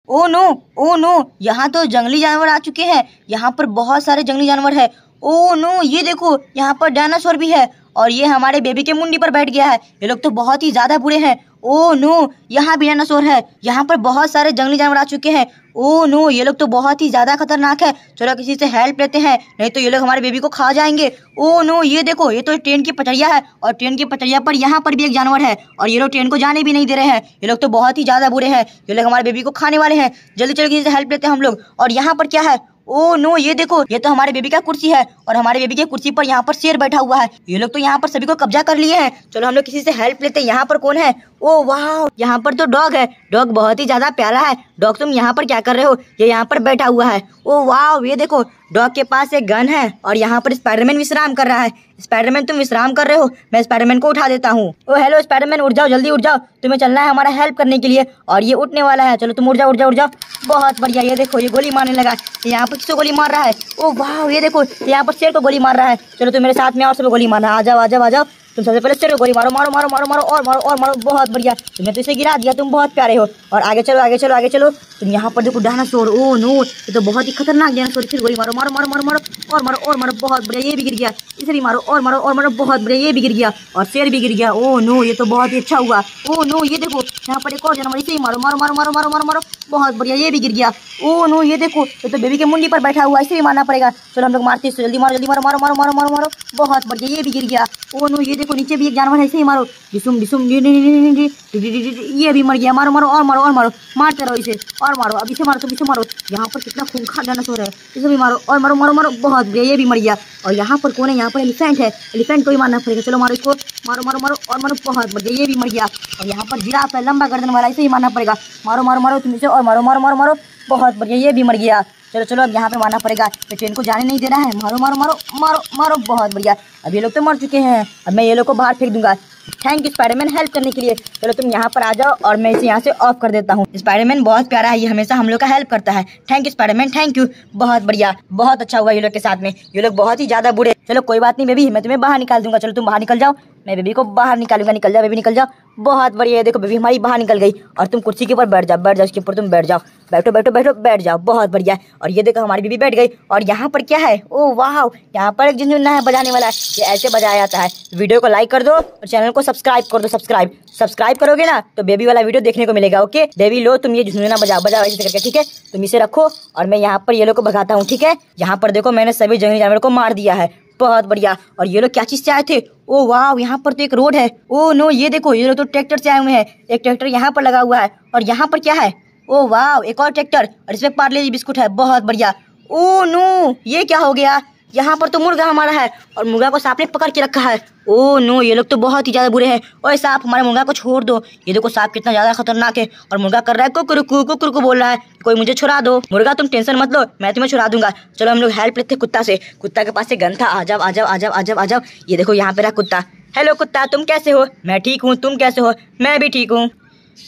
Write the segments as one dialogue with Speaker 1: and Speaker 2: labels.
Speaker 1: Oh no, oh no, यहाँ तो जंगली जानवर आ चुके हैं। यहाँ पर बहुत सारे जंगली जानवर है। ओ नो, ये देखो यहाँ पर डायनासोर भी है और ये हमारे बेबी के मुंडी पर बैठ गया है। ये लोग तो बहुत ही ज्यादा बुरे हैं। ओ नो, यहाँ भी डायनासोर है। यहाँ पर बहुत सारे जंगली जानवर आ चुके हैं। ओ नो, ये लोग तो बहुत ही ज्यादा खतरनाक है। चलो किसी से हेल्प लेते हैं, नहीं तो ये लोग हमारे बेबी को खा जाएंगे। ओ नो, ये देखो ये तो ट्रेन की पटरिया है और ट्रेन की पटरिया पर यहाँ पर भी एक जानवर है और ये लोग ट्रेन को जाने भी नहीं दे रहे हैं। ये लोग तो बहुत ही ज्यादा बुरे हैं। ये लोग हमारे बेबी को खाने वाले हैं। जल्दी चलो किसी से हेल्प लेते हैं हम लोग। और यहाँ पर क्या है? ओ नो, ये देखो ये तो हमारे बेबी का कुर्सी है और हमारे बेबी के कुर्सी पर यहाँ पर शेर बैठा हुआ है। ये लोग तो यहाँ पर सभी को कब्जा कर लिए हैं। चलो हम लोग किसी से हेल्प लेते हैं। यहाँ पर कौन है? ओ वाह, यहाँ पर तो डॉग है। डॉग बहुत ही ज्यादा प्यारा है। डॉग तुम यहाँ पर क्या कर रहे हो? ये यहाँ पर बैठा हुआ है। ओ वाह, ये देखो डॉग के पास एक गन है और यहाँ पर स्पाइडरमैन विश्राम कर रहा है। स्पाइडरमैन तुम विश्राम कर रहे हो, मैं स्पाइडरमैन को उठा देता हूँ। ओ हेलो स्पाइडरमैन, उठ जाओ, जल्दी उठ जाओ, तुम्हें चलना है हमारा हेल्प करने के लिए और ये उठने वाला है। चलो तुम उठ जाओ, उठ जाओ, उठ जाओ। बहुत बढ़िया, ये देखो ये गोली मारने लगा। यहाँ पर किसको गोली मार रहा है? ओ वाह, ये देखो यहाँ पर शेर को गोली मार रहा है। चलो तुम मेरे साथ में और सब गोली मारना। आ जाओ, आ जाओ, आ जाओ। तुम सबसे पहले शेर को गोली मारो, मारो मारो मारो मारो और मारो और मारो। बहुत बढ़िया, तुमने तो इसे गिरा दिया। तुम बहुत प्यारे हो। और आगे चलो, आगे चलो, आगे चलो। तुम यहाँ पर देखो डायनासोर। ओ नो, ये तो बहुत ही खतरनाक डायनासोर। फिर गोली मारो, मारो मारो मारो मारो और मारो और मारो। बहुत बढ़िया, ये भी गिर गया। इसे भी मारो और मारो और मारो। बहुत बढ़िया, ये भी गिर गया और शेर भी गिर गया। ओ नो, ये तो बहुत ही अच्छा हुआ। ओ नो, ये देखो यहाँ पर एक और जानवर, इसे ही मारो, मारो मारो मारो मारो मारो मारो। बहुत बढ़िया, ये भी गिर गया। ओ नो, ये देखो ये तो बेबी के मुंडी पर बैठा हुआ है, इसे भी मारना पड़ेगा। चलो हम लोग मारते हैं, जल्दी मारो, जल्दी मारो, मारो मारो मारो मारो मारो। बहुत बढ़िया, ये भी गिर गया। ओ नो, ये देखो नीचे भी एक जानवर है, इसे ही मारो। डिसुम डिसुम, ये भी मर गया। मारो मारो और मारो और मारो। मारते रहो इसे और मारो। अब इसे मारो, तुम इसे मारो। यहाँ पर कितना खूंखार डायनासोर है, इसे भी मारो और मारो मारो मारो। बहुत बढ़िया, ये भी मर गया। और यहाँ पर कौन है? यहाँ पर एलिफेंट है, एलिफेंट को ही मारना पड़ेगा। चलो मारो इसको, मारो मारो मारो और मारो। बहुत बढ़िया, ये भी मर गया। और यहाँ पर जिराफ है, लंबा गर्दन वाला, इसे ही मारना पड़ेगा। मारो मारो मारो तुम इसे और मारो मारो मारो मारो। बहुत बढ़िया, ये भी मर गया। चलो चलो अब यहाँ पे मारना पड़ेगा, तो ट्रेन को जाने नहीं दे रहा है। मारो मारो मारो मारो मारो। बहुत बढ़िया, अब ये लोग तो मर चुके हैं। अब मैं ये लोग को बाहर फेंक दूंगा। थैंक यू स्पाइडरमैन हेल्प करने के लिए। चलो तुम यहाँ पर आ जाओ और मैं इसे यहाँ से ऑफ कर देता हूँ। स्पाइडरमैन बहुत प्यारा है, ये हमेशा हम लोग का हेल्प करता है। Thank you Spiderman, thank you. बहुत बढ़िया, बहुत अच्छा हुआ ये लोग के साथ में। ये लोग बहुत ही ज्यादा बुरे। चलो कोई बात नहीं बेबी, मैं तुम्हें बाहर निकाल दूंगा। चलो तुम बाहर निकल जाओ, मैं बेबी को बाहर निकालूंगा। निकल जाओ बेबी, निकल जाओ। बहुत बढ़िया, देखो बेबी हमारी बाहर निकल गई। और तुम कुर्सी के ऊपर बैठ जाओ, बैठ जाओ, इसके ऊपर तुम बैठ जाओ। बैठो बैठो बैठो, बैठ जाओ। बहुत बढ़िया। और ये देखो हमारी बेबी बैठ गई। और यहाँ पर क्या है? ओ वाह, यहाँ पर एक झुनझुना है बजाने वाला। ये ऐसे बजाया जाता है। वीडियो को लाइक कर दो और चैनल को सब्सक्राइब कर दो। सब्सक्राइब करोगे ना तो बेबी वाला वीडियो देखने को मिलेगा। ओके बेबी, लो तुम ये झुनझुना बजाओ, बजाओ ऐसे करके, ठीक है? तुम इसे रखो और मैं यहाँ पर ये लोग को भगाता हूँ, ठीक है? यहाँ पर देखो मैंने सभी जंगली जानवरों को मार दिया है। बहुत बढ़िया। और ये लोग क्या चीज से आए थे? ओ वाह, यहाँ पर तो एक रोड है। ओ नो, ये देखो ये लोग तो ट्रैक्टर से आए हुए हैं। एक ट्रैक्टर यहाँ पर लगा हुआ है और यहाँ पर क्या है? ओ वाह, एक और ट्रैक्टर और इसमें पार्ले जी बिस्कुट है। बहुत बढ़िया। ओ नो, ये क्या हो गया? यहाँ पर तो मुर्गा हमारा है और मुर्गा को सांप ने पकड़ के रखा है। ओ नो, ये लोग तो बहुत ही ज्यादा बुरे हैं। ओए सांप, हमारे मुर्गा को छोड़ दो। ये देखो सांप कितना ज्यादा खतरनाक है और मुर्गा कर रहा है कुकुरुकु कुकुरुकु बोल रहा है, कोई मुझे छुड़ा दो। मुर्गा तुम टेंशन मत लो, मैं तुम्हें छुड़ा दूंगा। चलो हम लोग हेल्प लेते कुत्ता से। कुत्ता के पास एक गन था। आ जाओ आ जाओ आ जाओ आ जाओ आ जाओ। ये देखो यहाँ पे रहा कुत्ता। हेलो कुत्ता, तुम कैसे हो? मैं ठीक हूँ, तुम कैसे हो? मैं भी ठीक हूँ।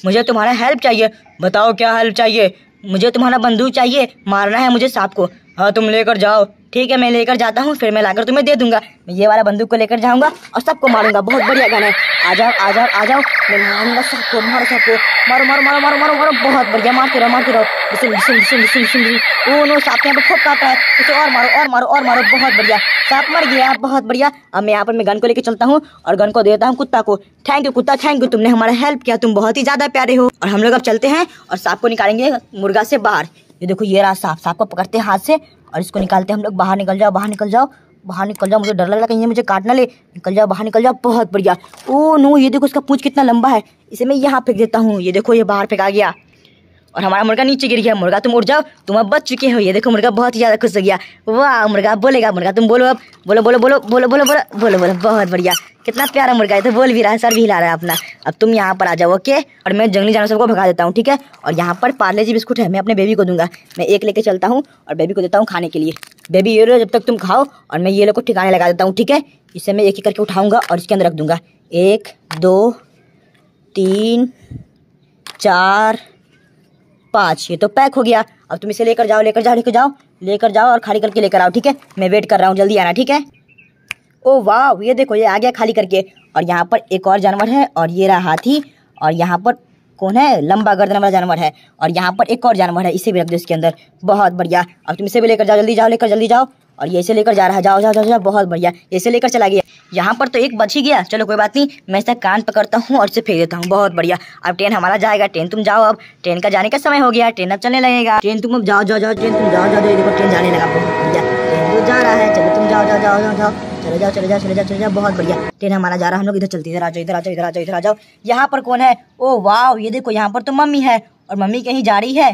Speaker 1: मुझे तुम्हारा हेल्प चाहिए। बताओ क्या हेल्प चाहिए? मुझे तुम्हारा बंदूक चाहिए, मारना है मुझे सांप को। हाँ तुम लेकर जाओ। ठीक है मैं लेकर जाता हूँ, फिर मैं लाकर तुम्हें दे दूंगा। मैं ये वाला बंदूक को लेकर जाऊंगा और सबको मारूंगा। बहुत बढ़िया गन है। आ जाओ आ जाओ आ जाओ। मैं मारूंगा सबको, मारो सबको, मारो मारो मारो मारो मारो मारो। बहुत बढ़िया, मारते रहो मारते रहो। डिसुम डिसुम डिसुम डिसुम डिसुम। ओ नो, सांप यहाँ पे खूब काटा है, इसे और मारो और मारो और मारो। बहुत बढ़िया, सांप मर गया। बहुत बढ़िया। अब मैं यहाँ पर मैं गन को लेकर चलता हूँ और गन को देता हूँ कुत्ता को। थैंक यू कुत्ता, थैंक यू, तुमने हमारा हेल्प किया। तुम बहुत ही ज्यादा प्यारे हो। और हम लोग अब चलते हैं और सांप को निकालेंगे मुर्गा से बाहर। ये देखो ये रहा सांप। सांप को पकड़ते हैं हाथ से और इसको निकालते हैं हम लोग। बाहर निकल जाओ, बाहर निकल जाओ, बाहर निकल जाओ। मुझे डर लग रहा है कहीं ये मुझे काट ना ले। निकल जाओ, बाहर निकल जाओ। बहुत बढ़िया। ओ नो, ये देखो इसका पूंछ कितना लंबा है। इसे मैं यहाँ फेंक देता हूँ। ये देखो ये बाहर फेंका गया और हमारा मुर्गा नीचे गिर गया। मुर्गा तुम उड़ जाओ, तुम अब बच चुके हो। ये देखो मुर्गा बहुत ही ज्यादा खुश हो गया। वाह, मुर्गा बोलेगा। मुर्गा तुम बोलो अब, बोलो बोलो बोलो बोलो बोलो बोलो बोलो बोलो। बहुत बढ़िया, कितना प्यारा मुर्गा है। तो बोल भी रहा है, सर भी हिला रहा है अपना। अब तुम यहाँ पर आ जाओ, ओके? और मैं जंगली जानवर सबको भगा देता हूँ, ठीक है? और यहाँ पर पार्ले जी बिस्कुट है, मैं अपने बेबी को दूंगा। मैं एक लेके चलता हूँ और बेबी को देता हूँ खाने के लिए। बेबी ये लो, जब तक तुम खाओ और मैं ये लोग को ठिकाने लगा देता हूँ, ठीक है? इसे मैं एक एक करके उठाऊंगा और इसके अंदर रख दूंगा। 1 2 3 4 5। ये तो पैक हो गया। अब तुम इसे लेकर जाओ, लेकर जाओ, लेकर जाओ, लेकर जाओ और खाली करके लेकर आओ, ठीक है? मैं वेट कर रहा हूँ, जल्दी आना, ठीक है? ओ वाह, ये देखो ये आ गया खाली करके। और यहाँ पर एक और जानवर है और ये रहा हाथी। और यहाँ पर कौन है, लंबा गर्दन वाला जानवर है। और यहाँ पर एक और जानवर है, इसे भी रख दो इसके अंदर। बहुत बढ़िया, अब तुम इसे भी लेकर जाओ, जल्दी जाओ, लेकर जल्दी जाओ। और ये इसे लेकर जा रहा है, जाओ जाओ जाओ जाओ, बहुत बढ़िया, इसे लेकर चला गया। यहाँ पर तो एक बच ही गया, चलो कोई बात नहीं, मैं इसका कान पकड़ता हूँ और इसे फेंक देता हूँ। बहुत बढ़िया, अब ट्रेन हमारा जाएगा। ट्रेन तुम जाओ, अब ट्रेन का जाने का समय हो गया, ट्रेन अब चलने लगेगा। ट्रेन तुम अब जाओ जाओ जाओ, ट्रेन तुम जाओ जाओ, देखो ट्रेन जाने लगा। बहुत बढ़िया, ट्रेन तो जा रहा है, चलो तुम जाओ जाओ जाओ जाओ जाओ, चले जाओ चले जाओ चले जाओ चले जाओ। बहुत बढ़िया, ट्रेन हमारा जा रहा है, हम लोग इधर चलते, इधर आ जाओ, इधर आ जाओ, इधर आ जाओ, इधर आ जाओ। यहाँ पर कौन है, ओ वाह, ये देखो यहाँ पर तो मम्मी है, और मम्मी कहीं जा रही है।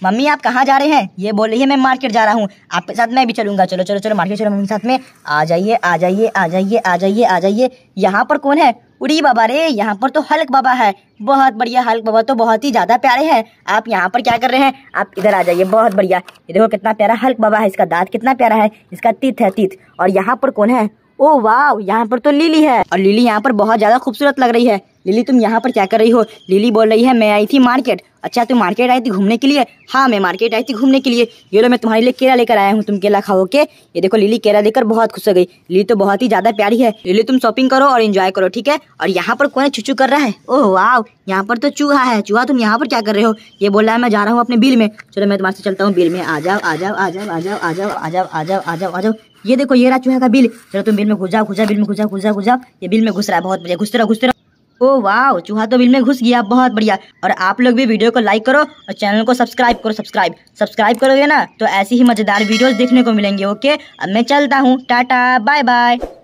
Speaker 1: मम्मी आप कहाँ जा रहे हैं? ये बोल रही है मैं मार्केट जा रहा हूँ, आपके साथ मैं भी चलूंगा। चलो चलो चलो मार्केट चलो मम्मी के साथ में। आ जाइए आ जाइए आ जाइए आ जाइए आ जाइए। यहाँ पर कौन है? उड़ी बाबा रे, यहाँ पर तो हल्क बाबा है। बहुत बढ़िया, हल्क बाबा तो बहुत ही ज्यादा प्यारे हैं। आप यहाँ पर क्या कर रहे हैं? आप इधर आ जाइए। बहुत बढ़िया, ये देखो कितना प्यारा हल्क बाबा है, इसका दांत कितना प्यारा है, इसका तीत है तीत। और यहाँ पर कौन है? ओ वाह, यहाँ पर तो लिली है, और लिली यहाँ पर बहुत ज्यादा खूबसूरत लग रही है। लिली तुम यहाँ पर क्या कर रही हो? लिली बोल रही है मैं आई थी मार्केट। अच्छा तुम मार्केट आई थी घूमने के लिए? हाँ मैं मार्केट आई थी घूमने के लिए। ये लो मैं तुम्हारे लिए केला लेकर आया हूँ, तुम केला खाओगे। ये देखो लिली केला लेकर बहुत खुश हो गई। लिली तो बहुत ही ज्यादा प्यारी है। लिली तुम शॉपिंग करो और एंजॉय करो, ठीक है। और यहाँ पर कौन है चूचू कर रहा है? ओह वाह, यहाँ पर तो चूहा है। चूहा तुम यहाँ पर क्या कर रहे हो? ये बोल रहा है मैं जा रहा हूँ अपने बिल में। चलो मैं तुम्हारे से चलता हूँ बिल में। आ जाओ आ जाओ आ जाओ आ जाओ आ जाओ आ जाओ आ जाओ आ जाओ आ जाओ। ये देखो ये रहा चूहा का बिल। चलो तुम बिल में घुस जाओ, घुस जाओ बिल में, घुस जाओ घुस जाओ घुस जाओ। ये बिल में घुस रहा है, बहुत बढ़िया, घुसते रहो घुसते रहो। ओ वाह, चूहा तो बिल में घुस गया, बहुत बढ़िया। और आप लोग भी वीडियो को लाइक करो और चैनल को सब्सक्राइब करो। सब्सक्राइब करोगे ना तो ऐसी ही मजेदार वीडियोस देखने को मिलेंगे। ओके, अब मैं चलता हूँ, टाटा बाय बाय।